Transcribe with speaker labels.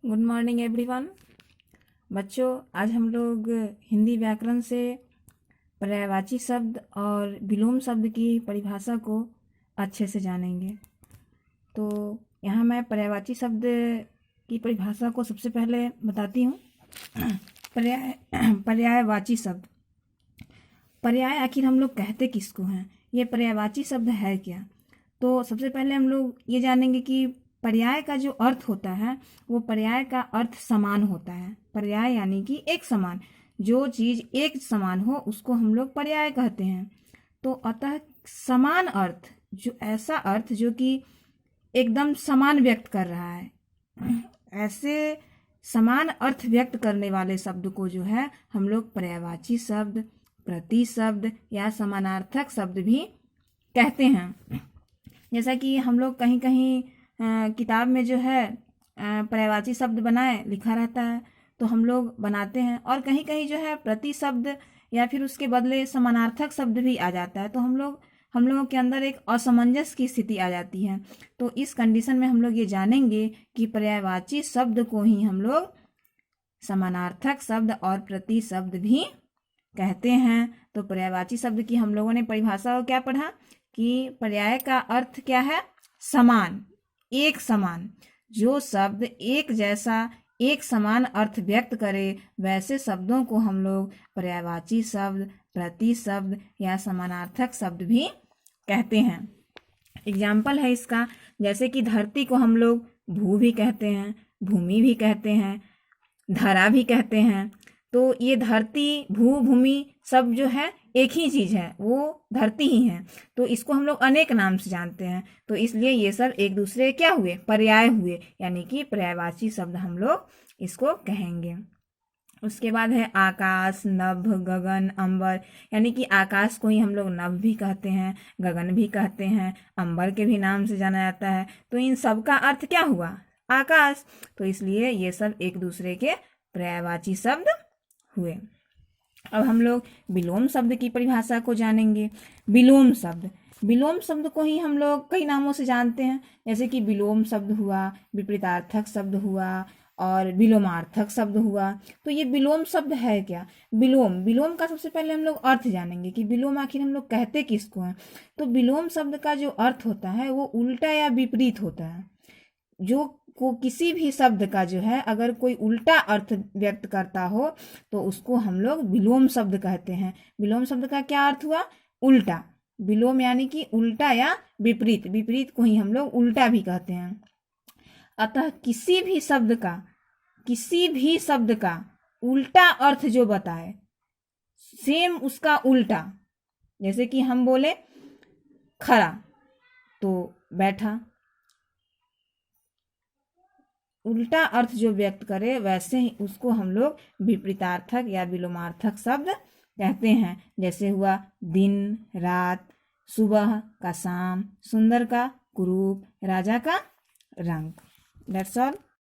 Speaker 1: Good morning everyone. बच्चों, आज हम लोग हिंदी व्याकरण से पर्यायवाची शब्द और विलोम शब्द की परिभाषा को अच्छे से जानेंगे। तो यहाँ मैं पर्यायवाची शब्द की परिभाषा को सबसे पहले बताती हूँ। पर्यायवाची शब्द। पर्याय आखिर हम लोग कहते किसको हैं? ये पर्यायवाची शब्द है क्या? तो सबसे पहले हम लोग ये जानेंगे कि पर्याय का जो अर्थ होता है वो पर्याय का अर्थ समान होता है। पर्याय यानी कि एक समान, जो चीज़ एक समान हो उसको हम लोग पर्याय कहते हैं। तो अतः समान अर्थ, जो ऐसा अर्थ जो कि एकदम समान व्यक्त कर रहा है, ऐसे समान अर्थ व्यक्त करने वाले शब्द को जो है हम लोग पर्यायवाची शब्द, प्रति शब्द या समानार्थक शब्द भी कहते हैं। जैसा कि हम लोग कहीं कहीं किताब में जो है पर्यायवाची शब्द बनाए लिखा रहता है, तो हम लोग बनाते हैं, और कहीं कहीं जो है प्रति शब्द या फिर उसके बदले समानार्थक शब्द भी आ जाता है। तो हम लोगों के अंदर एक असमंजस की स्थिति आ जाती है। तो इस कंडीशन में हम लोग ये जानेंगे कि पर्यायवाची शब्द को ही हम लोग समानार्थक शब्द और प्रति शब्द भी कहते हैं। तो पर्यायवाची शब्द की हम लोगों ने परिभाषा को क्या पढ़ा कि पर्याय का अर्थ क्या है? समान, एक समान। जो शब्द एक जैसा, एक समान अर्थ व्यक्त करे वैसे शब्दों को हम लोग पर्यायवाची शब्द, प्रति शब्द या समानार्थक शब्द भी कहते हैं। एग्जाम्पल है इसका, जैसे कि धरती को हम लोग भू भी कहते हैं, भूमि भी कहते हैं, धरा भी कहते हैं। तो ये धरती, भू, भूमि सब जो है एक ही चीज़ है, वो धरती ही है। तो इसको हम लोग अनेक नाम से जानते हैं, तो इसलिए ये सब एक दूसरे क्या हुए? पर्याय हुए, यानी कि पर्यायवाची शब्द हम लोग इसको कहेंगे। उसके बाद है आकाश, नभ, गगन, अंबर। यानी कि आकाश को ही हम लोग नभ भी कहते हैं, गगन भी कहते हैं, अंबर के भी नाम से जाना जाता है। तो इन सब का अर्थ क्या हुआ? आकाश। तो इसलिए ये सब एक दूसरे के पर्यायवाची शब्द हुए। अब हम लोग विलोम शब्द की परिभाषा को जानेंगे। विलोम शब्द को ही हम लोग कई नामों से जानते हैं, जैसे कि विलोम शब्द हुआ, विपरीतार्थक शब्द हुआ और विलोमार्थक शब्द हुआ। तो ये विलोम शब्द है क्या? विलोम का सबसे पहले हम लोग अर्थ जानेंगे कि विलोम आखिर हम लोग कहते किसको हैं। तो विलोम शब्द का जो अर्थ होता है वो उल्टा या विपरीत होता है। जो को किसी भी शब्द का जो है अगर कोई उल्टा अर्थ व्यक्त करता हो तो उसको हम लोग विलोम शब्द कहते हैं। विलोम शब्द का क्या अर्थ हुआ? उल्टा। विलोम यानी कि उल्टा या विपरीत। विपरीत को ही हम लोग उल्टा भी कहते हैं। अतः किसी भी शब्द का उल्टा अर्थ जो बताए, सेम उसका उल्टा, जैसे कि हम बोले खड़ा तो बैठा, उल्टा अर्थ जो व्यक्त करे वैसे ही उसको हम लोग विपरीतार्थक या विलोमार्थक शब्द कहते हैं। जैसे हुआ दिन, रात, सुबह का शाम, सुंदर का कुरूप, राजा का रंग। That's all.